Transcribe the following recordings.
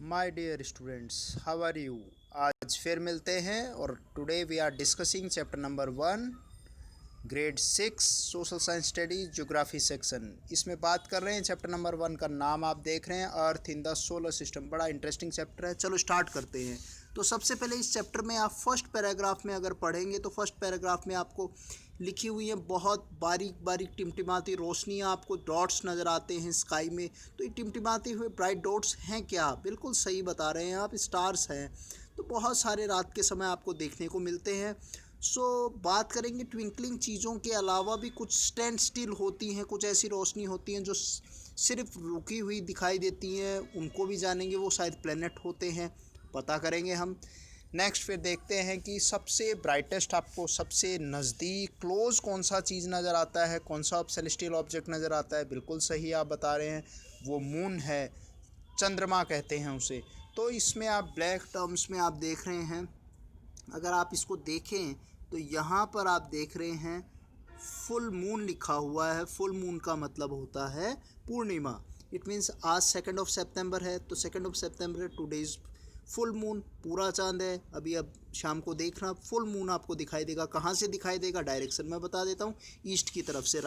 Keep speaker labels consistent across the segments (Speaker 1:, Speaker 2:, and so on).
Speaker 1: My dear students, how are you. आज फिर मिलते हैं और today we are discussing chapter number 1, grade 6 social science studies geography section. इसमें बात कर रहे हैं चैप्टर नंबर 1 का नाम आप देख रहे हैं, अर्थ इन द सोलर सिस्टम। बड़ा इंटरेस्टिंग चैप्टर है। चलो स्टार्ट करते हैं। तो सबसे पहले इस चैप्टर में आप फर्स्ट पैराग्राफ में अगर पढ़ेंगे तो फर्स्ट पैराग्राफ में आपको लिखी हुई है बहुत बारीक बारीक टिमटिमाती रोशनियाँ, आपको डॉट्स नज़र आते हैं स्काई में। तो ये टिमटिमाते हुए ब्राइट डॉट्स हैं क्या? बिल्कुल सही बता रहे हैं आप, स्टार्स हैं। तो बहुत सारे रात के समय आपको देखने को मिलते हैं। बात करेंगे ट्विंकलिंग चीज़ों के अलावा भी कुछ स्टैंड स्टिल होती हैं, कुछ ऐसी रोशनी होती हैं जो सिर्फ रुकी हुई दिखाई देती हैं, उनको भी जानेंगे। वो शायद प्लेनेट होते हैं, पता करेंगे हम। नेक्स्ट फिर देखते हैं कि सबसे ब्राइटेस्ट, आपको सबसे नज़दीक क्लोज कौन सा चीज़ नज़र आता है, कौन सा सेलेस्टियल ऑब्जेक्ट नज़र आता है। बिल्कुल सही आप बता रहे हैं, वो मून है, चंद्रमा कहते हैं उसे। तो इसमें आप ब्लैक टर्म्स में आप देख रहे हैं, अगर आप इसको देखें तो यहाँ पर आप देख रहे हैं फुल मून लिखा हुआ है। फुल मून का मतलब होता है पूर्णिमा। इट मीन्स आज 2 सितंबर है, तो 2 सितंबर टुडे इज़ फुल मून, पूरा चांद है। अब शाम को देखना फुल मून आपको दिखाई देगा। कहाँ से दिखाई देगा? डायरेक्शन मैं बता देता हूँ, ईस्ट की तरफ से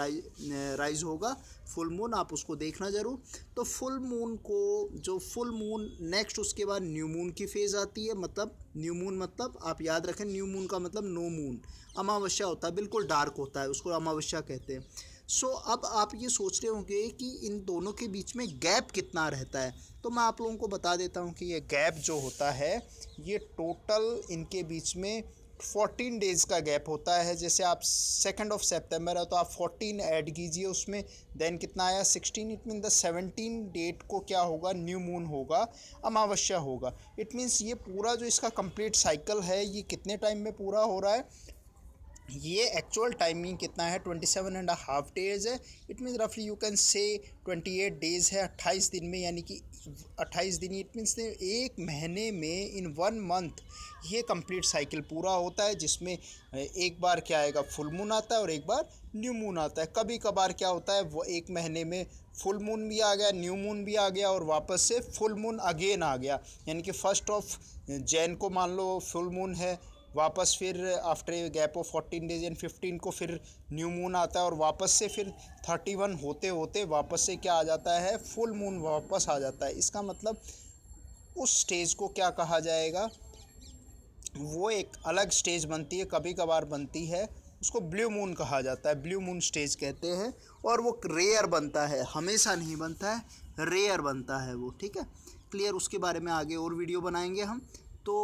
Speaker 1: राइज होगा फुल मून, आप उसको देखना ज़रूर। तो फुल मून को, जो फुल मून नेक्स्ट उसके बाद न्यू मून की फेज़ आती है। मतलब न्यू मून मतलब आप याद रखें, न्यू मून का मतलब नो मून, अमावस्या होता है, बिल्कुल डार्क होता है, उसको अमावस्या कहते हैं। अब आप ये सोच रहे होंगे कि इन दोनों के बीच में गैप कितना रहता है। तो मैं आप लोगों को बता देता हूँ कि ये गैप जो होता है, ये टोटल इनके बीच में 14 डेज़ का गैप होता है। जैसे आप 2 सितंबर है तो आप 14 ऐड कीजिए उसमें, देन कितना आया 16। इट मीन द 17 डेट को क्या होगा, न्यू मून होगा, अमावस्या होगा। इट मीन्स ये पूरा जो इसका कंप्लीट साइकिल है, ये कितने टाइम में पूरा हो रहा है। ये एक्चुअल टाइमिंग कितना है, 27.5 डेज़ है। इट मीन्स रफली यू कैन से 28 डेज़ है 28 दिन में, यानी कि 28 दिन। इट मीन्स एक महीने में, इन 1 मंथ ये कंप्लीट साइकिल पूरा होता है, जिसमें एक बार क्या आएगा, फुल मून आता है और एक बार न्यू मून आता है। कभी कभार क्या होता है, वो एक महीने में फुल मून भी आ गया, न्यू मून भी आ गया और वापस से फुल मून अगेन आ गया। यानी कि 1 जैन को मान लो फुल मून है, वापस फिर after gap of 14 days and 15 को फिर न्यू मून आता है और वापस से फिर 31 होते होते वापस से क्या आ जाता है, फुल मून वापस आ जाता है। इसका मतलब उस स्टेज को क्या कहा जाएगा, वो एक अलग स्टेज बनती है, कभी कभार बनती है, उसको ब्लू मून कहा जाता है, ब्लू मून स्टेज कहते हैं। और वो रेयर बनता है, हमेशा नहीं बनता है, रेयर बनता है वो, ठीक है। क्लियर, उसके बारे में आगे और वीडियो बनाएंगे हम। तो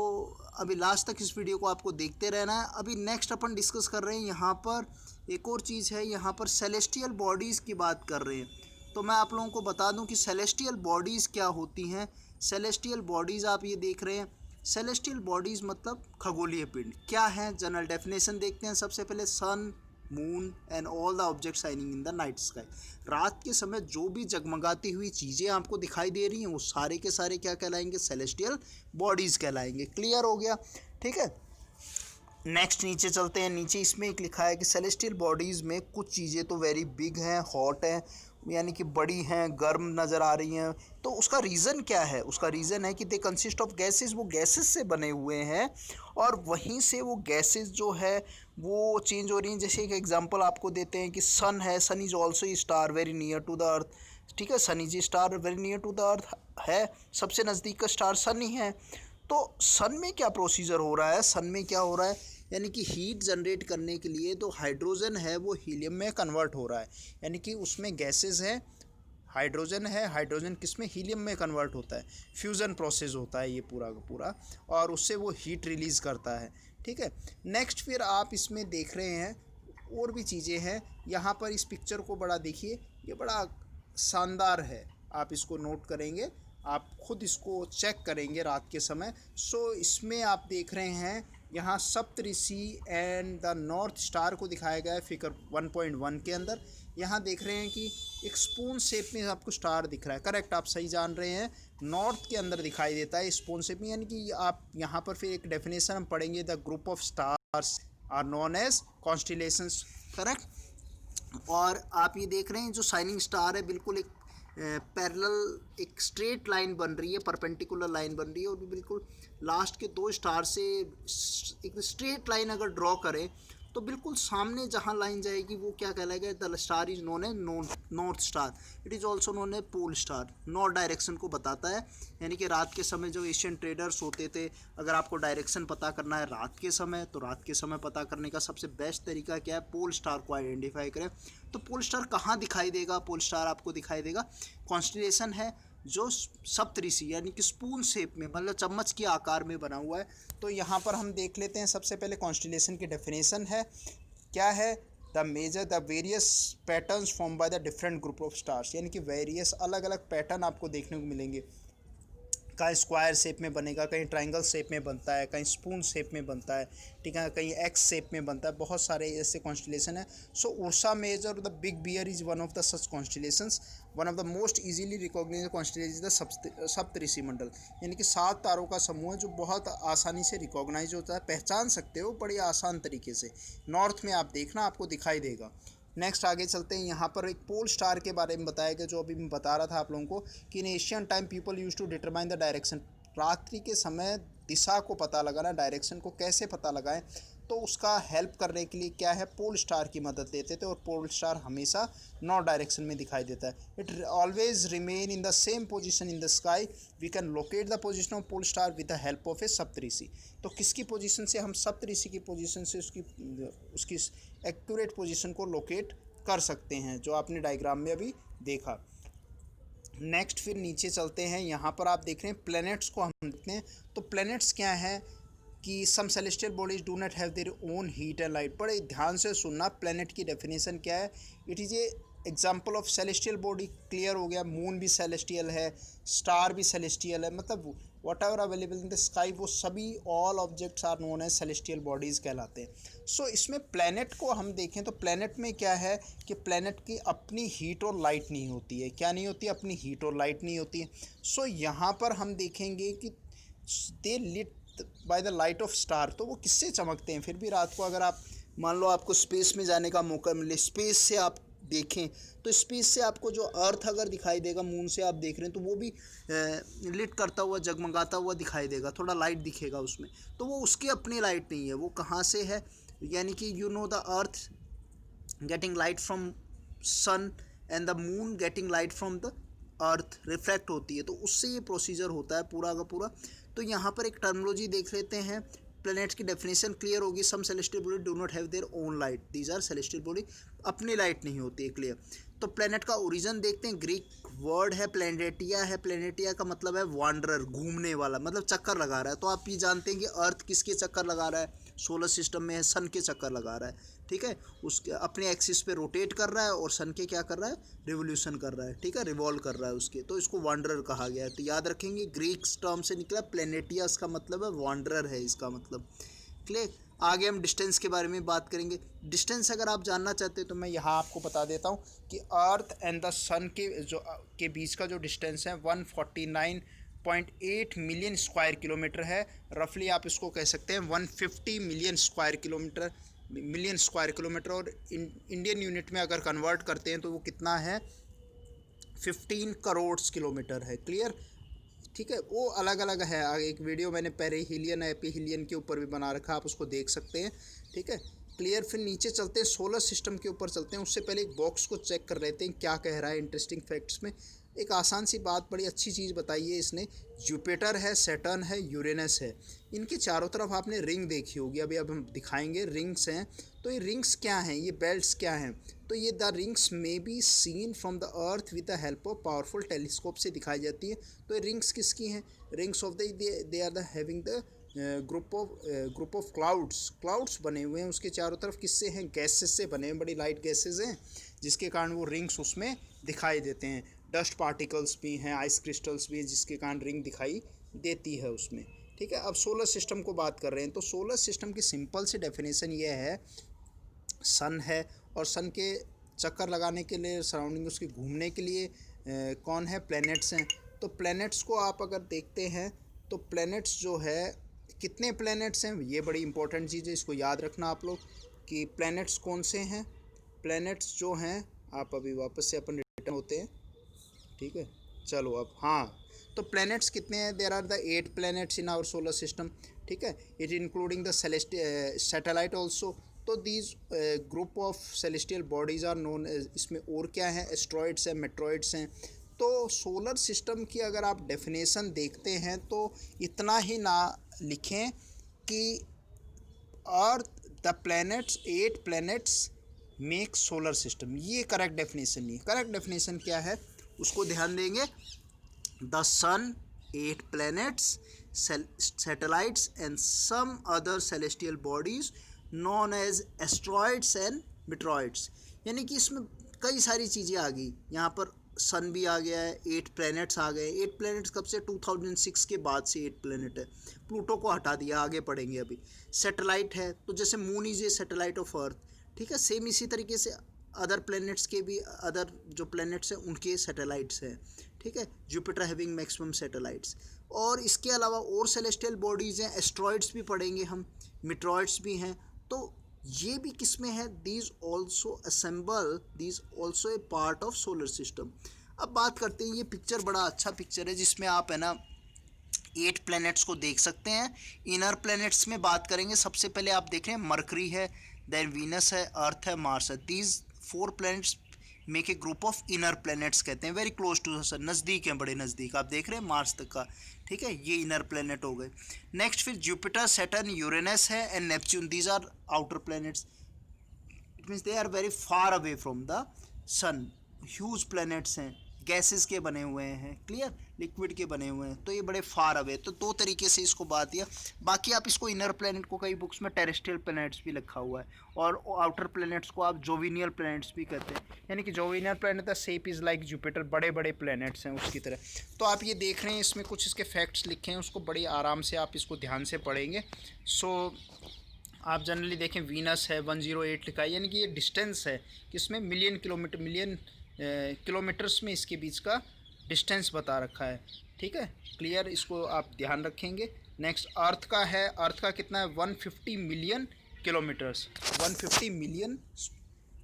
Speaker 1: अभी लास्ट तक इस वीडियो को आपको देखते रहना है। अभी नेक्स्ट अपन डिस्कस कर रहे हैं, यहाँ पर एक और चीज़ है, यहाँ पर सेलेस्टियल बॉडीज़ की बात कर रहे हैं। तो मैं आप लोगों को बता दूं कि सेलेस्टियल बॉडीज़ क्या होती हैं। सेलेस्टियल बॉडीज़ आप ये देख रहे हैं, सेलेस्टियल बॉडीज़ मतलब खगोलीय पिंड क्या है। जनरल डेफिनेशन देखते हैं सबसे पहले। Sun, moon and all the object shining in the night sky. रात के समय जो भी जगमगाती हुई चीज़ें आपको दिखाई दे रही हैं, वो सारे के सारे क्या कहलाएंगे, सेलेस्टियल बॉडीज़ कहलाएंगे। क्लियर हो गया, ठीक है। नेक्स्ट नीचे चलते हैं। नीचे इसमें एक लिखा है कि सेलेस्टियल बॉडीज़ में कुछ चीज़ें तो वेरी बिग हैं, हॉट हैं, यानी कि बड़ी हैं, गर्म नज़र आ रही हैं। तो उसका रीज़न क्या है? उसका रीज़न है कि दे कंसिस्ट ऑफ गैसेस, वो गैसेस से बने हुए हैं और वहीं से वो गैसेस जो है वो चेंज हो रही हैं। जैसे एक एग्जांपल आपको देते हैं कि सन है, sun is also a star very near to the earth, ठीक है। Sun is a star very near to the earth है, सबसे नज़दीक का स्टार सन ही है। तो सन में क्या प्रोसीजर हो रहा है, सन में क्या हो रहा है, यानी कि हीट जनरेट करने के लिए तो हाइड्रोजन है वो हीलियम में कन्वर्ट हो रहा है। यानी कि उसमें गैसेस हैं, हाइड्रोजन है, हाइड्रोजन किस में, हीलियम में कन्वर्ट होता है। फ्यूज़न प्रोसेस होता है ये पूरा का पूरा, और उससे वो हीट रिलीज़ करता है, ठीक है। नेक्स्ट फिर आप इसमें देख रहे हैं और भी चीज़ें हैं। यहाँ पर इस पिक्चर को बड़ा देखिए, ये बड़ा शानदार है, आप इसको नोट करेंगे, आप खुद इसको चेक करेंगे रात के समय। इसमें आप देख रहे हैं यहाँ सप्तऋषि एंड द नॉर्थ स्टार को दिखाया गया है फिगर 1.1 के अंदर। यहाँ देख रहे हैं कि एक स्पून शेप में आपको स्टार दिख रहा है, करेक्ट, आप सही जान रहे हैं, नॉर्थ के अंदर दिखाई देता है स्पून शेप में। यानी कि आप यहाँ पर फिर एक डेफिनेशन हम पढ़ेंगे, the group of stars are known as constellations, correct. और आप ये देख रहे हैं जो शाइनिंग स्टार है, बिल्कुल एक पैरेलल एक स्ट्रेट लाइन बन रही है, परपेंडिकुलर लाइन बन रही है, और बिल्कुल लास्ट के दो स्टार से एक स्ट्रेट लाइन अगर ड्रॉ करें तो बिल्कुल सामने जहाँ लाइन जाएगी वो क्या कहलाएगा, the star is known as north star. It is also known as pole star. North direction को बताता है, यानी कि रात के समय जो एशियन ट्रेडर्स होते थे, अगर आपको डायरेक्शन पता करना है रात के समय, तो रात के समय पता करने का सबसे बेस्ट तरीका क्या है, पोल स्टार को आइडेंटिफाई करें। तो पोल स्टार कहाँ दिखाई देगा, पोल स्टार आपको दिखाई देगा, कॉन्स्टलेशन है जो सप्तऋषि यानी कि स्पून शेप में, मतलब चम्मच के आकार में बना हुआ है। तो यहाँ पर हम देख लेते हैं, सबसे पहले कॉन्स्टलेशन की डेफिनेशन है, क्या है, the various patterns form by the different group of stars, यानी कि वेरियस अलग अलग पैटर्न आपको देखने को मिलेंगे। कहीं स्क्वायर शेप में बनेगा, कहीं ट्रायंगल शेप में बनता है, कहीं स्पून शेप में बनता है, ठीक है, कहीं एक्स शेप में बनता है, बहुत सारे ऐसे कॉन्स्टलेशन है। So Ursa Major the big bear is one of the such constellations. One of the most easily recognised constellation is the Saptarishi Mandal, यानी कि 7 तारों का समूह है जो बहुत आसानी से रिकॉग्नाइज होता है, पहचान सकते हो बड़ी आसान तरीके से। नॉर्थ में आप देखना, आपको दिखाई देगा। नेक्स्ट आगे चलते हैं, यहाँ पर एक पोल स्टार के बारे में बताया गया, जो अभी मैं बता रहा था आप लोगों को कि in Asian time people use to determine the direction. रात्रि के समय दिशा को पता लगाना, डायरेक्शन को कैसे पता लगाएं, तो उसका हेल्प करने के लिए क्या है, पोल स्टार की मदद लेते थे, और पोल स्टार हमेशा नॉर्थ डायरेक्शन में दिखाई देता है। It always remain in the same position in the sky. We can locate the position of pole star with the help of a Saptarishi. तो किसकी पोजीशन से, हम सप्तऋषि की पोजीशन से उसकी एक्यूरेट पोजीशन को लोकेट कर सकते हैं, जो आपने डायग्राम में अभी देखा। नेक्स्ट फिर नीचे चलते हैं, यहाँ पर आप देख रहे हैं प्लैनेट्स को हम देखते हैं। तो प्लैनेट्स क्या है कि some celestial bodies do not have their own heat and light. बड़े ध्यान से सुनना, प्लैनेट की डेफिनेशन क्या है, it is a example of celestial body. Clear हो गया, मून भी सेलेस्टियल है, स्टार भी सेलेस्टियल है, मतलब whatever available in the sky वो सभी all objects are known as celestial bodies कहलाते हैं। सो इसमें प्लैनेट को हम देखें तो प्लैनेट में क्या है कि प्लैनेट की अपनी हीट और लाइट नहीं होती है। क्या नहीं होती, अपनी हीट और लाइट नहीं होती है। सो यहाँ पर हम देखेंगे कि they lit by the light of star. तो वो किससे चमकते हैं, फिर भी रात को अगर आप मान लो आपको स्पेस में जाने का मौका मिले, स्पेस से आप देखें, तो स्पेस से आपको जो अर्थ अगर दिखाई देगा, मून से आप देख रहे हैं, तो वो भी लिट करता हुआ, जगमगाता हुआ दिखाई देगा, थोड़ा लाइट दिखेगा उसमें। तो वो उसकी अपनी लाइट नहीं है, वो कहाँ से है, यानी कि you know the earth getting light from sun and the moon getting light from the earth, reflect होती है, तो उससे ये प्रोसीजर होता है पूरा का पूरा। तो यहाँ पर एक टर्मिनोलॉजी देख लेते हैं, प्लैनेट्स की डेफिनेशन क्लियर होगी। Some celestial body do not have their own light, these are celestial body, अपनी लाइट नहीं होती है, क्लियर। तो प्लैनेट का ओरिजिन देखते हैं, ग्रीक वर्ड है प्लैनेटिया है। प्लैनेटिया का मतलब है वांडरर, घूमने वाला, मतलब चक्कर लगा रहा है। तो आप ये जानते हैं कि अर्थ किसके चक्कर लगा रहा है, सोलर सिस्टम में है, सन के चक्कर लगा रहा है, ठीक है, उसके अपने एक्सिस पे रोटेट कर रहा है, और सन के क्या कर रहा है, रिवोल्यूशन कर रहा है, ठीक है, रिवॉल्व कर रहा है उसके, तो इसको वांडरर कहा गया है। तो याद रखेंगे, ग्रीक टर्म से निकला प्लैनेटिया, इसका मतलब है वांडरर है इसका मतलब, क्लियर। आगे हम डिस्टेंस के बारे में बात करेंगे। डिस्टेंस अगर आप जानना चाहते हैं तो मैं यहाँ आपको बता देता हूँ कि अर्थ एंड द सन के बीच का जो डिस्टेंस है 149.8 मिलियन स्क्वायर किलोमीटर है। रफली आप इसको कह सकते हैं 150 मिलियन स्क्वायर किलोमीटर, और इंडियन यूनिट में अगर कन्वर्ट करते हैं तो वो कितना है, 15 करोड़ किलोमीटर है, क्लियर, ठीक है। वो अलग अलग है, एक वीडियो मैंने पेरिहीलियन एपीहीलियन के ऊपर भी बना रखा, आप उसको देख सकते हैं, ठीक है, क्लियर। फिर नीचे चलते हैं, सोलर सिस्टम के ऊपर चलते हैं। उससे पहले एक बॉक्स को चेक कर लेते हैं क्या कह रहा है इंटरेस्टिंग फैक्ट्स में। एक आसान सी बात, बड़ी अच्छी चीज़ बताई है इसने। जुपिटर है, सैटर्न है, यूरेनस है, इनके चारों तरफ आपने रिंग देखी होगी, अभी अब हम दिखाएंगे, रिंग्स हैं। तो ये रिंग्स क्या हैं, ये बेल्ट्स क्या हैं, तो ये the rings may be seen from the earth with the help of powerful telescope से दिखाई जाती है। तो ये रिंग्स किसकी हैं, rings of they are the having the group of clouds बने हुए हैं उसके चारों तरफ, किससे हैं, गैसेस से बने हैं, बड़ी लाइट गैसेस हैं, जिसके कारण वो रिंग्स उसमें दिखाई देते हैं। डस्ट पार्टिकल्स भी हैं, आइस क्रिस्टल्स भी हैं, जिसके कारण रिंग दिखाई देती है उसमें, ठीक है। अब सोलर सिस्टम को बात कर रहे हैं, तो सोलर सिस्टम की सिंपल सी डेफिनेशन ये है, सन है, और सन के चक्कर लगाने के लिए, सराउंडिंग उसके घूमने के लिए कौन है, प्लैनेट्स हैं। तो प्लैनेट्स को आप अगर देखते हैं तो प्लैनेट्स जो है, कितने प्लैनेट्स हैं, ये बड़ी इंपॉर्टेंट चीज़ है, इसको याद रखना आप लोग कि प्लैनेट्स कौन से हैं। प्लैनेट्स जो हैं, आप अभी वापस से अपन रिटर्न होते हैं, ठीक है, चलो अब हाँ, तो प्लैनेट्स कितने हैं? There are the 8 planets in our solar system, ठीक है, it including the satellite also. तो these group of celestial bodies are known, इसमें और क्या है? एस्ट्रॉइड्स हैं, मेट्रॉइड्स हैं। तो सोलर सिस्टम की अगर आप डेफिनेशन देखते हैं तो इतना ही ना लिखें कि earth the planets 8 planets make solar system, ये करेक्ट डेफिनेशन नहीं है। करेक्ट डेफिनेशन क्या है उसको ध्यान देंगे। The sun, 8 planets, satellites and some other celestial bodies known as asteroids and meteoroids। यानी कि इसमें कई सारी चीज़ें आ गई, यहाँ पर सन भी आ गया है, 8 प्लैनेट्स आ गए। 8 प्लैनेट्स कब से? 2006 के बाद से 8 प्लैनेट है। प्लूटो को हटा दिया, आगे पढ़ेंगे अभी। सैटेलाइट है, तो जैसे moon is a satellite of earth, ठीक है, सेम इसी तरीके से अदर प्लैनेट्स के भी, अदर जो प्लैनेट्स हैं उनके सैटेलाइट्स हैं, ठीक है। Jupiter having maximum satellites. और इसके अलावा और सेलेस्टियल बॉडीज़ हैं, एस्ट्रॉइड्स भी पढ़ेंगे हम, मिट्रॉइड्स भी हैं। तो ये भी किस में है? These also assemble, these also a part of solar system. अब बात करते हैं, ये पिक्चर बड़ा अच्छा पिक्चर है जिसमें आप है ना 8 प्लैनेट्स को देख सकते हैं। इनर प्लैनेट्स में बात करेंगे, सबसे पहले आप देख रहे हैं मरकरी है, देन वीनस है, अर्थ है, मार्स है। These 4 planets make a group of inner planets कहते हैं, वेरी क्लोज टू सन, नज़दीक हैं, बड़े नज़दीक। आप देख रहे हैं मार्स तक का, ठीक है, ये इनर प्लैनेट हो गए। नेक्स्ट फिर जुपिटर, सैटर्न, यूरेनस है and Neptune, these are outer planets. It means they are very far away from the sun, huge planets हैं, गैसेस के बने हुए हैं, क्लियर, लिक्विड के बने हुए हैं, तो ये बड़े फार अवे। तो दो तरीके से इसको बात दिया। बाकी आप इसको इनर प्लैनेट को कई बुक्स में टेरेस्ट्रियल प्लैनेट्स भी लिखा हुआ है, और आउटर प्लैनेट्स को आप जोविनियल प्लैनेट्स भी कहते हैं। यानी कि jovian planet the shape is like Jupiter, बड़े बड़े प्लैनेट्स हैं उसकी तरह। तो आप ये देख रहे हैं, इसमें कुछ इसके फैक्ट्स लिखे हैं, उसको बड़ी आराम से आप इसको ध्यान से पढ़ेंगे। सो आप जनरली देखें, वीनस है 108 लिखा है, यानी कि ये डिस्टेंस है, किसमें? मिलियन किलोमीटर, मिलियन किलोमीटर्स में इसके बीच का डिस्टेंस बता रखा है, ठीक है, क्लियर, इसको आप ध्यान रखेंगे। नेक्स्ट अर्थ का है, अर्थ का कितना है? 150 million kilometres, 150 million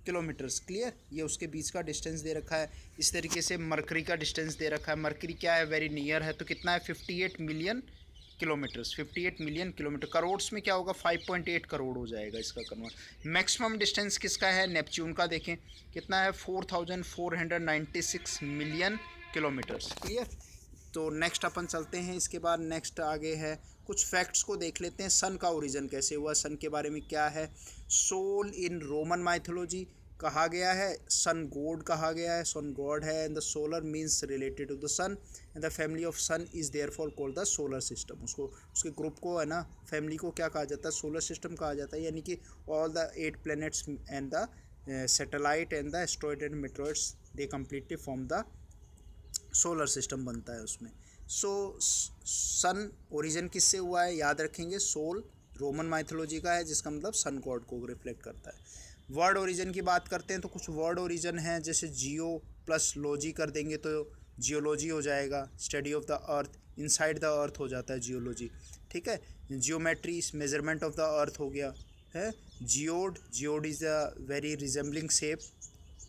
Speaker 1: kilometres, clear, ये उसके बीच का डिस्टेंस दे रखा है। इस तरीके से मरकरी का डिस्टेंस दे रखा है, मरकरी क्या है? वेरी नियर है, तो कितना है? 58 million kilometres, 58 million kilometre. Crores में क्या होगा? 5.8 करोड़ हो जाएगा इसका कन्वर्ट। मैक्सिमम डिस्टेंस किसका है? नेपच्यून का देखें कितना है? 4496 मिलियन किलोमीटर्स, क्लियर। तो नेक्स्ट अपन चलते हैं, इसके बाद नेक्स्ट आगे है, कुछ फैक्ट्स को देख लेते हैं। सन का ओरिजिन कैसे हुआ, सन के बारे में क्या है? सोल इन रोमन माइथोलॉजी कहा गया है, सन गॉड कहा गया है, सन गॉड है, and the solar means related to the sun and the family of sun is therefore called the solar system. उसको, उसके ग्रुप को है ना, फैमिली को क्या कहा जाता है? सोलर सिस्टम कहा जाता है। यानी कि all the 8 planets and the satellite and the asteroid and meteoroids they completely form the solar system बनता है उसमें। सो सन ओरिजिन किससे हुआ है? याद रखेंगे, सोल रोमन माइथोलॉजी का है, जिसका मतलब सन गॉड को रिफ्लेक्ट करता है। वर्ड ओरिजिन की बात करते हैं तो कुछ वर्ड ओरिजिन हैं, जैसे जियो प्लस लॉजी कर देंगे तो जियोलॉजी हो जाएगा, study of the earth, inside the earth हो जाता है जियोलॉजी, ठीक है। Geometry, measurement of the earth हो गया है। Geoid, geoid is a very resembling shape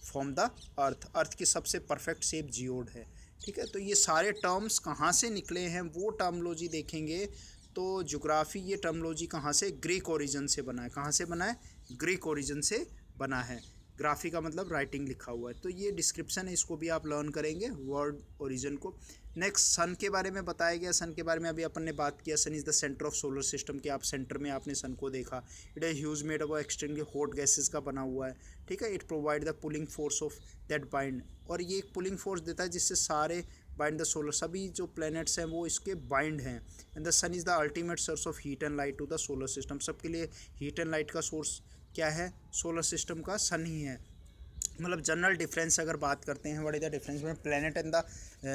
Speaker 1: from the earth, earth की सबसे परफेक्ट शेप जियोड है, ठीक है। तो ये सारे टर्म्स कहाँ से निकले हैं वो टर्मोलॉजी देखेंगे। तो ज्योग्राफी, ये टर्मोलॉजी कहाँ से? ग्रीक ओरिजिन से बना है। कहाँ से बना है? ग्रीक ओरिजिन से बना है। ग्राफी का मतलब राइटिंग लिखा हुआ है, तो ये डिस्क्रिप्शन है, इसको भी आप लर्न करेंगे वर्ड ओरिजिन को। नेक्स्ट सन के बारे में बताया गया, सन के बारे में अभी अपन ने बात किया। Sun is the centre of solar system के, आप सेंटर में आपने सन को देखा। It is huge made of extremely hot gases का बना हुआ है, ठीक है। It provide the pulling force of that bind, और ये एक पुलिंग फोर्स देता है जिससे सारे बाइंड द सोलर, सभी जो प्लैनेट्स हैं वो इसके बाइंड हैं। And the sun is the ultimate source of heat and light to the solar system. सबके लिए हीट एंड लाइट का सोर्स क्या है? सोलर सिस्टम का सन ही है। मतलब जनरल डिफरेंस अगर बात करते हैं, what is the difference between planet and the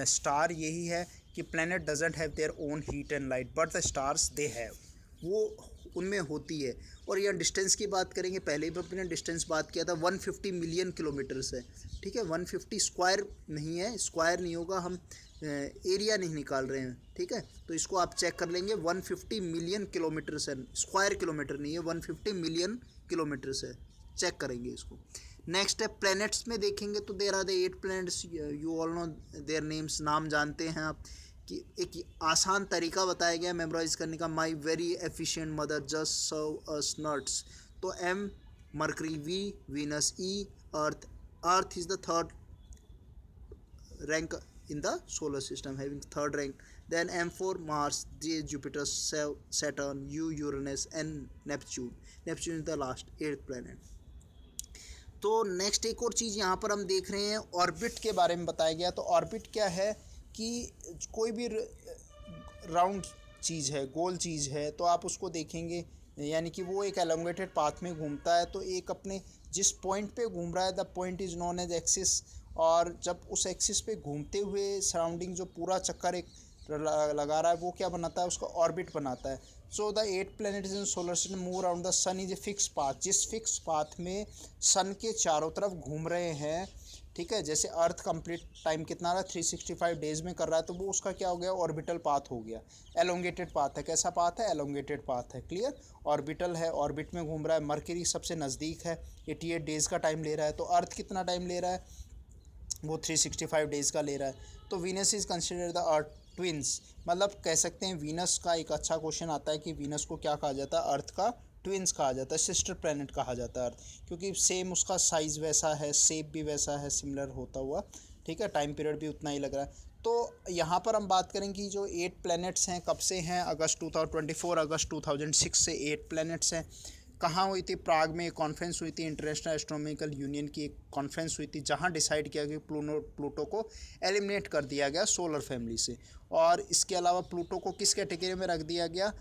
Speaker 1: star, यही है कि planet doesn't have their own heat and light but the stars they have, वो उनमें होती है। और यह डिस्टेंस की बात करेंगे, पहले भी अपने डिस्टेंस बात किया था, 150 मिलियन किलोमीटर्स है, ठीक है। 150 स्क्वायर नहीं है, स्क्वायर नहीं होगा, हम एरिया नहीं निकाल रहे हैं, ठीक है। तो इसको आप चेक कर लेंगे, 150 मिलियन किलोमीटर्स है, स्क्वायर किलोमीटर नहीं है, 150 मिलियन किलोमीटर्स है, चेक करेंगे इसको। नेक्स्ट है प्लैनेट्स में देखेंगे तो there are the 8 planets, you all know their names, नाम जानते हैं आप। कि एक आसान तरीका बताया गया मेमोराइज करने का, my very efficient mother just serve us nuts. तो M Mercury, V Venus, E earth, earth is the third rank in the solar system, having third rank. Then M4 Mars, J Jupiter, Saturn, U Uranus, and Neptune. Neptune is the last 8th planet. तो next एक और चीज़ यहाँ पर हम देख रहे हैं, orbit के बारे में बताया गया। तो ऑर्बिट क्या है कि कोई भी राउंड चीज़ है, गोल चीज़ है, तो आप उसको देखेंगे यानी कि वो एक एलोंगेटेड पाथ में घूमता है। तो एक अपने जिस पॉइंट पे घूम रहा है, the point is known as axis, और जब उस एक्सिस पे घूमते हुए सराउंडिंग जो पूरा चक्कर एक लगा रहा है वो क्या बनाता है, उसका ऑर्बिट बनाता है। So the 8 planets in solar system move around the sun is a fix path, जिस फिक्स पाथ में सन के चारों तरफ घूम रहे हैं, ठीक है। जैसे अर्थ कंप्लीट टाइम कितना रहा, 365 डेज में कर रहा है, तो वो उसका क्या हो गया, ऑर्बिटल पाथ हो गया। एलोंगेटेड पाथ है, कैसा पाथ है, एलोंगेटेड पाथ है, क्लियर। ऑर्बिटल है, ऑर्बिट में घूम रहा है। मरकरी सबसे नज़दीक है, 88 डेज़ का टाइम ले रहा है। तो अर्थ कितना टाइम ले रहा है, वो 365 डेज़ का ले रहा है। तो Venus is considered the earth twins, मतलब कह सकते हैं वीनस का एक अच्छा क्वेश्चन आता है कि वीनस को क्या कहा जाता है, अर्थ का ट्विंस कहा जाता है, सिस्टर प्लैनेट कहा जाता है अर्थ, क्योंकि सेम उसका साइज़ वैसा है, शेप भी वैसा है, सिमिलर होता हुआ, ठीक है। टाइम पीरियड भी उतना ही लग रहा है। तो यहाँ पर हम बात करें कि जो 8 प्लैनेट्स हैं कब से हैं, अगस्त 2024 अगस्त 2006 से 8 प्लैनेट्स हैं। कहाँ हुई थी, प्राग में एक कॉन्फ्रेंस हुई थी, इंटरनेशनल एस्ट्रोनॉमिकल यूनियन की एक कॉन्फ्रेंस हुई थी, जहाँ डिसाइड किया कि प्लूटो को एलिमिनेट कर दिया गया सोलर फैमिली से। और इसके अलावा प्लूटो को किस कैटेगरी में रख दिया गया,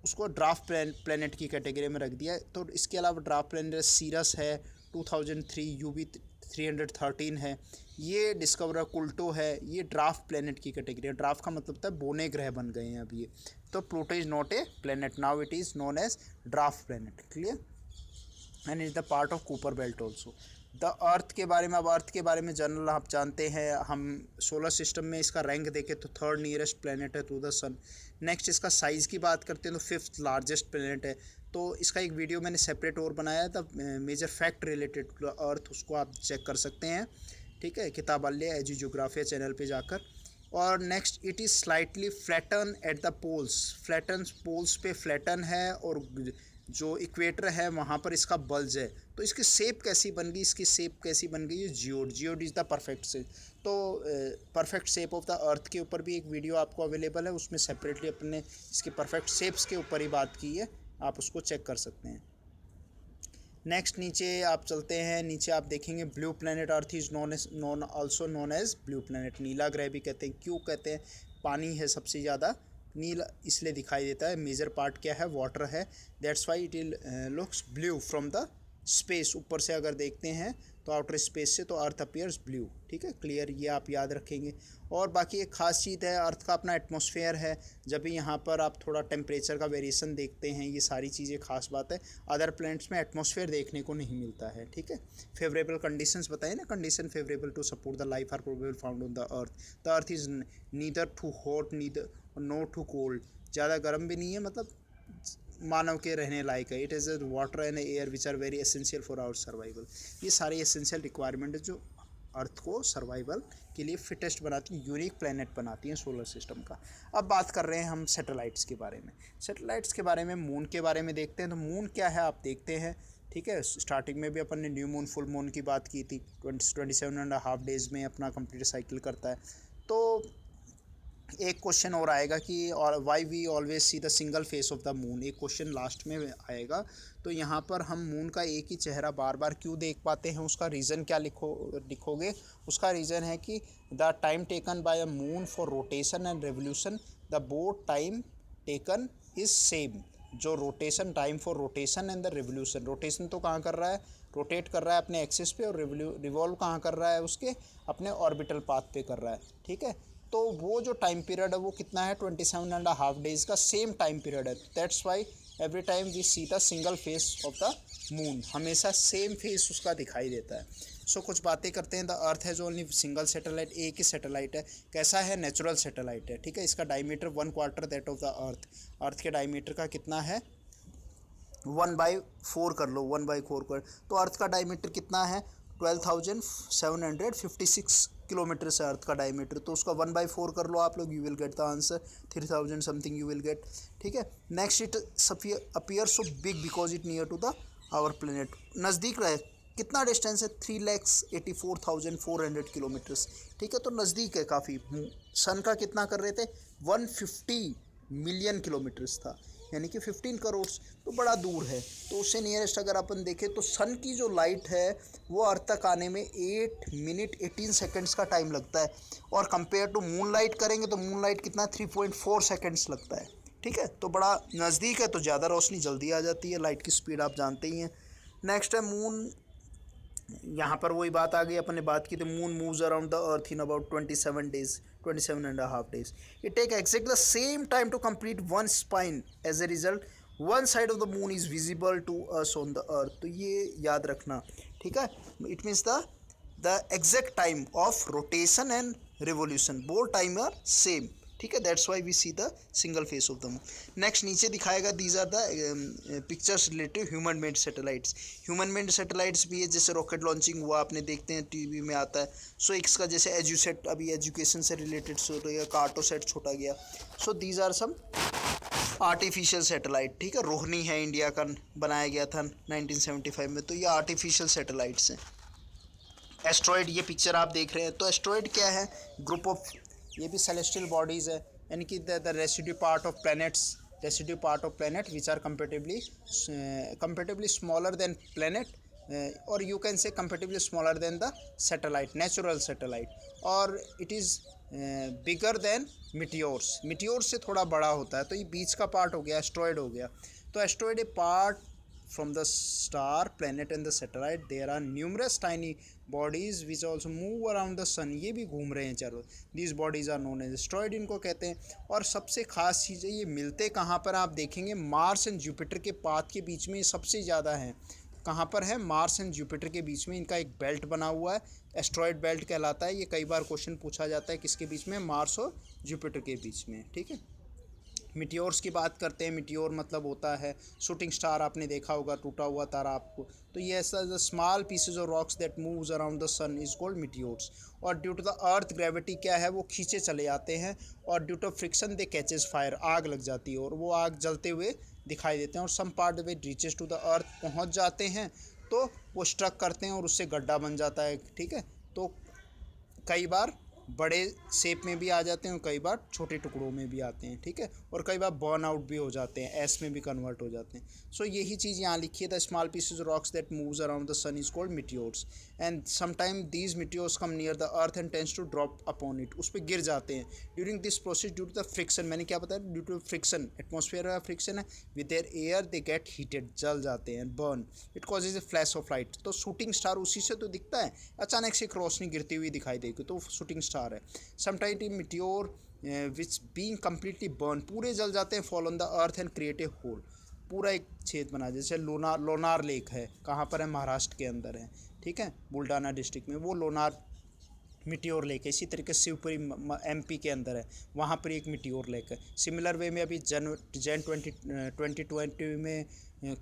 Speaker 1: उसको ड्राफ्ट प्लैनेट की कैटेगरी में रख दिया। तो इसके अलावा ड्राफ्ट प्लैनेट सीरस है, 2003 UV 313 है, ये डिस्कवर कुल्टो है, ये ड्राफ्ट प्लैनेट की कैटेगरी है। ड्राफ्ट का मतलब था बोने ग्रह बन गए हैं अब ये। तो Pluto is not a planet, now it is known as draft planet, clear. And is the part of Cooper belt also. The earth के बारे में, अब अर्थ के बारे में जनरल आप जानते हैं, हम सोलर सिस्टम में इसका रैंक देखें तो थर्ड नियरेस्ट प्लैनेट है टू द सन। नेक्स्ट इसका साइज़ की बात करते हैं तो फिफ्थ लार्जेस्ट प्लैनेट है। तो इसका एक वीडियो मैंने सेपरेट और बनाया था, major fact related to the earth, उसको आप चेक कर सकते हैं, ठीक है, किताबालय एजी जोग्राफिया चैनल पे जाकर। और next it is slightly flatten at the poles, flatten poles पे फ्लैटन है, और जो इक्वेटर है वहाँ पर इसका बल्ज है। तो इसकी शेप कैसी बन गई, इसकी शेप कैसी बन गई है, geoid, geoid is the perfect shape. तो perfect shape of the earth के ऊपर भी एक वीडियो आपको अवेलेबल है, उसमें सेपरेटली अपने इसके परफेक्ट शेप्स के ऊपर ही बात की है, आप उसको चेक कर सकते हैं। नेक्स्ट नीचे आप चलते हैं, नीचे आप देखेंगे blue planet earth is known also known as blue planet, नीला ग्रह भी कहते हैं। क्यों कहते हैं, पानी है सबसे ज़्यादा, नीला इसलिए दिखाई देता है। मेजर पार्ट क्या है, वाटर है, that's why it looks blue from the space. ऊपर से अगर देखते हैं तो आउटर स्पेस से, तो अर्थ अपीयर्स ब्लू, ठीक है, क्लियर, ये आप याद रखेंगे। और बाकी एक खास चीज़ है, अर्थ का अपना एटमॉस्फेयर है, जब भी यहाँ पर आप थोड़ा टेम्परेचर का वेरिएशन देखते हैं, ये सारी चीज़ें खास बात है। अदर प्लैनेट्स में एटमॉस्फेयर देखने को नहीं मिलता है, ठीक है। फेवरेबल कंडीशंस बताइए ना, condition favourable to support the life are probable found on the earth. The earth is neither too hot neither no too cold, ज़्यादा गर्म भी नहीं है, मतलब मानव के रहने लायक है। It is water and air which are very essential for our survival. ये सारी एसेंशियल रिक्वायरमेंट है जो अर्थ को सर्वाइवल के लिए फिटेस्ट बनाती हैं, यूनिक प्लैनेट बनाती हैं सोलर सिस्टम का। अब बात कर रहे हैं हम सैटेलाइट्स के बारे में। सैटेलाइट्स के बारे में, मून के बारे में देखते हैं। तो मून क्या है आप देखते हैं, ठीक है। स्टार्टिंग में भी अपन ने न्यू मून फुल मून की बात की थी, 27.5 डेज़ में अपना कंप्लीट साइकिल करता है। तो एक क्वेश्चन और आएगा कि और why we always see the single face of the moon, एक क्वेश्चन लास्ट में आएगा। तो यहाँ पर हम मून का एक ही चेहरा बार बार क्यों देख पाते हैं, उसका रीज़न क्या लिखोगे। उसका रीज़न है कि the time taken by a moon for rotation and revolution, the both time taken is same. जो rotation, time for rotation and the revolution, rotation तो कहाँ कर रहा है, रोटेट कर रहा है अपने एक्सिस पे, और रिवॉल्व कहाँ कर रहा है, उसके अपने ऑर्बिटल पाथ पे कर रहा है, ठीक है। तो वो जो टाइम पीरियड है वो कितना है, 27.5 डेज़ का सेम टाइम पीरियड है। That's why every time we see the single face of the moon, हमेशा सेम फेस उसका दिखाई देता है। सो कुछ बातें करते हैं। द अर्थ है जो ओनली सिंगल सैटेलाइट, एक ही सैटेलाइट है। कैसा है, नेचुरल सैटेलाइट है, ठीक है। इसका diameter 1/4 that of the earth, earth के डायमीटर का कितना है, 1/4 कर लो, 1/4 कर। तो अर्थ का डायमीटर कितना है, 12,756 किलोमीटर से अर्थ का डायमीटर, तो उसका 1/4 कर लो आप लोग, you will get the answer 3000 something you will get. ठीक है, next it appear so big because it near to the our planet, नज़दीक रहे, कितना डिस्टेंस है 3,84,400 किलोमीटर्स। ठीक है, तो नज़दीक है काफ़ी। सन का कितना कर रहे थे 150 मिलियन किलोमीटर्स था, यानी कि 15 करोड़, तो बड़ा दूर है। तो उससे नियरेस्ट अगर अपन देखें तो सन की जो लाइट है वो अर्थ तक आने में 8 मिनट 18 सेकेंड्स का टाइम लगता है, और कंपेयर टू मून लाइट करेंगे तो मून लाइट कितना 3.4 सेकेंड्स लगता है। ठीक है, तो बड़ा नज़दीक है, तो ज़्यादा रोशनी जल्दी आ जाती है, लाइट की स्पीड आप जानते ही हैं। नेक्स्ट है मून, यहाँ पर वही बात आ गई, अपन ने बात की थी moon moves around the earth in about 27 days, 27.5 days. It take exactly the same time to complete one spin. As a result, one side of the moon is visible to us on the earth. तो ये याद रखना, ठीक है। It means the exact time of rotation and revolution, both time are same. ठीक है, that's why we see the single face of the moon. Next नीचे दिखाएगा these are the pictures related human made satellites. Human made satellites भी है, जैसे rocket launching हुआ आपने देखते हैं टीवी में आता है। सो इसका जैसे एजुसेट अभी एजुकेशन से रिलेटेड सो गया, कार्टोसेट छोटा गया। So these are some artificial satellite. ठीक है, रोहिणी है इंडिया का, बनाया गया था 1975 में, तो ये आर्टिफिशियल सैटेलाइट्स हैं। एस्ट्रॉयड, ये पिक्चर आप देख रहे हैं, तो एस्ट्रॉयड क्या है, ग्रुप ऑफ, ये भी सेलेस्टियल बॉडीज़ है, यानी कि the residue part of planets, residue part of planet which are comparatively smaller than planet, और you can say comparatively smaller than the satellite, natural satellite, और it is bigger than meteors, meteors से थोड़ा बड़ा होता है, तो ये बीच का पार्ट हो गया, एस्ट्रॉयड हो गया। तो asteroid A part from the star, planet and the satellite. There are numerous tiny bodies which also move around the sun. ये भी घूम रहे हैं चारों, these bodies are known as asteroid इनको कहते हैं। और सबसे खास चीज़ है, ये मिलते कहाँ पर आप देखेंगे, मार्स एंड जुपिटर के पाथ के बीच में ये सबसे ज़्यादा है। कहाँ पर है, मार्स एंड जुपिटर के बीच में इनका एक बेल्ट बना हुआ है, एस्ट्रॉयड बेल्ट कहलाता है। ये कई बार क्वेश्चन पूछा जाता है, किसके बीच में, मार्स और जुपिटर के बीच में। ठीक है, मिटियोर्स की बात करते हैं। मिटियोर मतलब होता है शूटिंग स्टार, आपने देखा होगा टूटा हुआ तारा आपको, तो ये ऐसा the small pieces of rocks that moves around the sun is called meteors. और due to the earth gravity क्या है, वो खींचे चले जाते हैं, और due to friction they catches fire, आग लग जाती है और वो आग जलते हुए दिखाई देते हैं। और सम पार्ट वे रीचेस टू द अर्थ, पहुँच जाते हैं तो वो स्ट्रक करते हैं और उससे गड्ढा बन जाता है। ठीक है, तो कई बार बड़े शेप में भी आ जाते हैं और कई बार छोटे टुकड़ों में भी आते हैं। ठीक है, और कई बार बर्न आउट भी हो जाते हैं, एस में भी कन्वर्ट हो जाते हैं। सो यही चीज़ यहाँ लिखी है, the small pieces rocks that moves around the sun is called meteors, and sometime these meteors come near the earth and tends to drop upon it, उस पर गिर जाते हैं during this process due to the friction. मैंने क्या बताया, due to friction, atmosphere का friction है with their air, they get heated, जल जाते हैं, burn, it causes a flash of light. तो शूटिंग स्टार उसी से तो दिखता है, अचानक से एक रोशनी गिरती हुई दिखाई देगी तो शूटिंग स्टार है। Sometime meteor which being completely burn, पूरे जल जाते हैं, fall on the earth and create a hole, पूरा एक छेद बना, जैसे लोनार लेक है, कहाँ पर है, महाराष्ट्र के अंदर है। ठीक है, बुल्डाना डिस्ट्रिक्ट में वो लोनार मिटियोर लेक है। इसी तरीके से शिवपुरी एमपी के अंदर है, वहाँ पर एक मिटियोर लेक है। सिमिलर वे में अभी जैन 2020 में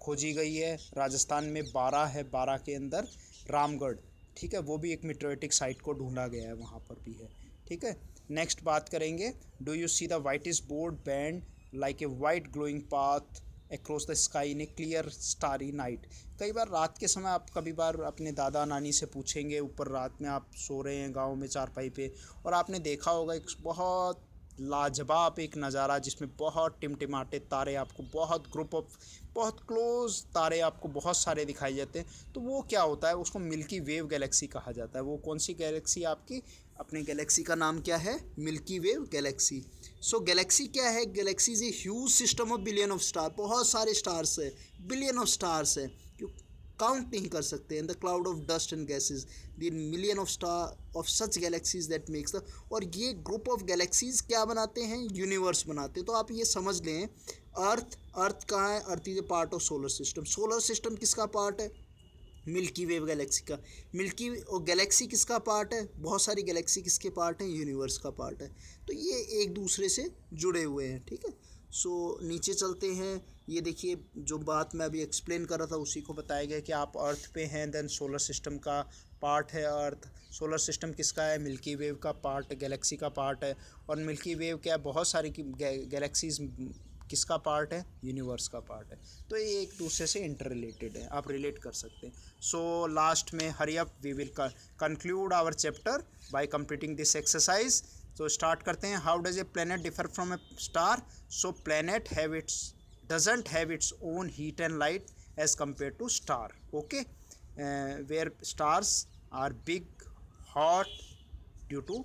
Speaker 1: खोजी गई है, राजस्थान में 12 है, 12 के अंदर रामगढ़। ठीक है, वो भी एक मिटोरेटिक साइट को ढूंढा गया है, वहाँ पर भी है। ठीक है, नेक्स्ट बात करेंगे, do you see the whitish broad band like a white glowing path across the sky in a clear starry night. कई बार रात के समय आप कभी बार अपने दादा नानी से पूछेंगे, ऊपर रात में आप सो रहे हैं गांव में चारपाई पे, और आपने देखा होगा एक बहुत लाजवाब एक नज़ारा जिसमें बहुत टिमटिमाते तारे, आपको बहुत ग्रुप ऑफ बहुत क्लोज तारे आपको बहुत सारे दिखाई जाते हैं। तो वो क्या होता है, उसको मिल्की वेव गैलेक्सी कहा जाता है। वो कौन सी गैलेक्सी आपकी, अपने गैलेक्सी का नाम क्या है, मिल्की वेव गैलेक्सी। सो गैलेक्सी क्या है, Galaxy is a huge system of billion of star, बहुत सारे स्टार्स है, बिलियन ऑफ स्टार्स है, काउंट नहीं कर सकते। In the cloud of dust and gases the million of star of such galaxies that makes the, और ये group of galaxies क्या बनाते हैं, यूनिवर्स बनाते हैं। तो आप ये समझ लें, अर्थ कहाँ है, earth is a part of solar system. Solar system किसका पार्ट है, मिल्की वेव गैलेक्सी का। मिल्की और गैलेक्सी किसका पार्ट है, बहुत सारी गैलेक्सी किसके पार्ट हैं, यूनिवर्स का पार्ट है। तो ये एक दूसरे से जुड़े हुए हैं। ठीक है, सो नीचे चलते हैं। ये देखिए, जो बात मैं अभी एक्सप्लेन कर रहा था उसी को बताया गया कि आप अर्थ पे हैं, देन सोलर सिस्टम का पार्ट है अर्थ। सोलर सिस्टम किसका है? मिल्की वेव का पार्ट, गैलेक्सी का पार्ट है। और मिल्की वेव क्या है? बहुत सारी गैलेक्सीज किसका पार्ट है? यूनिवर्स का पार्ट है। तो ये एक दूसरे से इंटर रिलेटेड है, आप रिलेट कर सकते हैं। सो लास्ट में hurry up, we will conclude our chapter by completing this exercise. तो स्टार्ट करते हैं। How does a planet differ from a star? So planet have its doesn't have its own heat and light as compared to star. Okay, where stars are big, hot, due to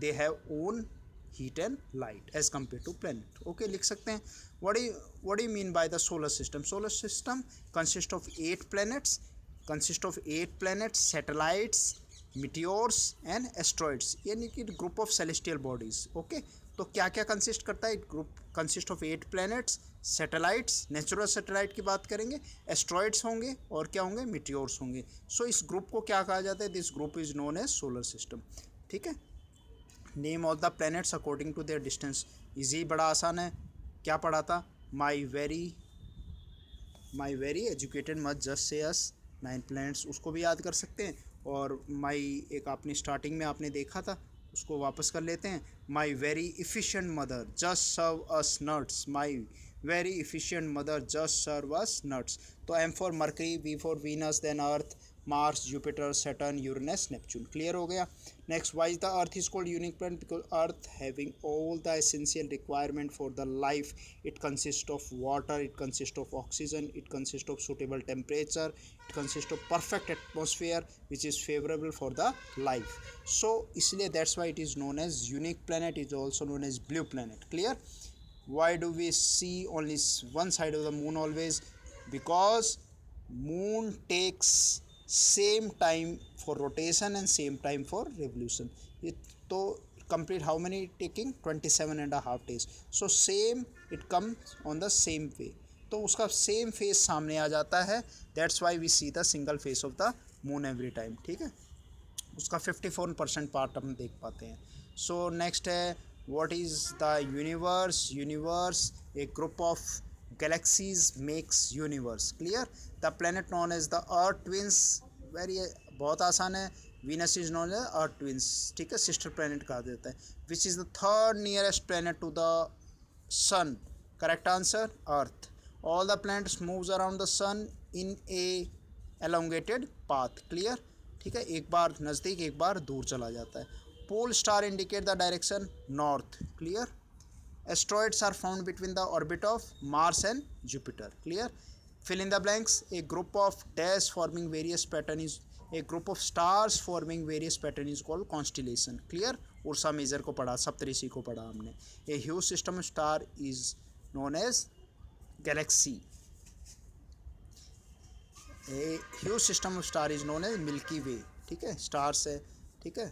Speaker 1: they have own heat and light as compared to planet. Okay, लिख सकते हैं. What do you mean by the solar system? Solar system consists of 8 planets, satellites, meteors and asteroids, यानी कि group of celestial bodies. Okay, तो क्या क्या consist करता है? Group consist of 8 planets, satellites, natural satellite की बात करेंगे, एस्ट्रॉइड्स होंगे और क्या होंगे? मीटियोर्स होंगे. सो इस ग्रुप को क्या कहा जाता है? This group is known as solar system. ठीक है. Name all the planets according to their distance. Easy, बड़ा आसान है. क्या पढ़ा था? My very educated much just से अस 9 प्लैनेट्स, उसको भी याद कर सकते हैं. और माई एक आपने स्टार्टिंग में आपने देखा था, उसको वापस कर लेते हैं. My very efficient mother just serve us nuts. My very efficient mother just serve us nuts. तो M for Mercury, V for Venus, then Earth, Mars, Jupiter, Saturn, Uranus, Neptune. Clear हो गया. Next, why the earth is called unique planet? Because earth having all the essential requirement for the life. It consist of water, it consist of oxygen, it consist of suitable temperature, it consists of perfect atmosphere which is favorable for the life. So इसलिए that's why it is known as unique planet. It is also known as blue planet. Clear? Why do we see only one side of the moon always? Because moon takes same time for rotation and same time for revolution. It तो complete how many taking? 27.5 days. So same, it comes on the same way. तो उसका same face सामने आ जाता है. That's why we see the single face of the moon every time. ठीक है, उसका 54% पार्ट हम देख पाते हैं. सो नेक्स्ट है, what is the universe a group of galaxies makes universe. Clear. The planet known as the earth twins. Very, बहुत आसान है. Venus is known as earth twins. ठीक है, सिस्टर प्लैनेट कहा जाता है. Which is the third nearest planet to the sun? Correct answer, earth. All the planets moves around the sun in a elongated path. Clear. ठीक है, एक बार नज़दीक एक बार दूर चला जाता है. Pole star indicate the direction north. Clear. Asteroids are found between the orbit of Mars and Jupiter. Clear. Fill in the blanks. A group of dash forming various pattern is a group of stars forming various pattern is called constellation. Clear. Ursa Major को पढ़ा, सप्तऋषि को पढ़ा हमने. A huge system of star is known as galaxy. A huge system of star is known as milky Way. ठीक है, stars है. ठीक है,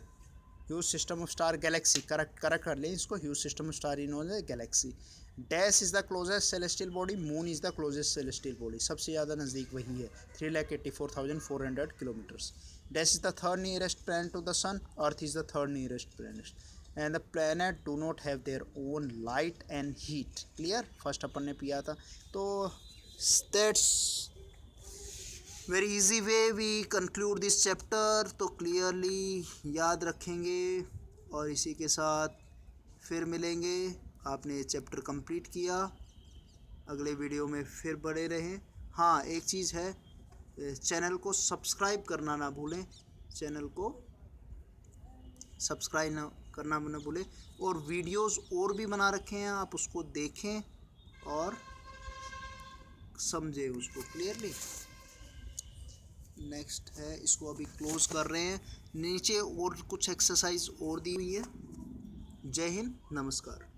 Speaker 1: huge system of star galaxy. Correct कर लें इसको. Huge system of star is known as galaxy. Dash is the closest celestial body. Moon is the closest celestial body. सबसे ज़्यादा नज़दीक वही है, 3,84,400 kilometres. Dash is the third nearest planet to the sun. Earth is the third nearest planet. And the planet do not have their own light and heat. Clear. First अपन ने पिया था. तो that's very easy way we conclude this chapter. तो clearly याद रखेंगे और इसी के साथ फिर मिलेंगे. आपने ये चैप्टर कंप्लीट किया. अगले वीडियो में फिर बड़े रहें. हाँ, एक चीज़ है, चैनल को सब्सक्राइब करना ना भूलें. चैनल को सब्सक्राइब करना ना भूलें. और वीडियोस और भी बना रखे हैं, आप उसको देखें और समझें उसको क्लियरली. नेक्स्ट है, इसको अभी क्लोज कर रहे हैं. नीचे और कुछ एक्सरसाइज और दी हुई है. जय हिंद, नमस्कार.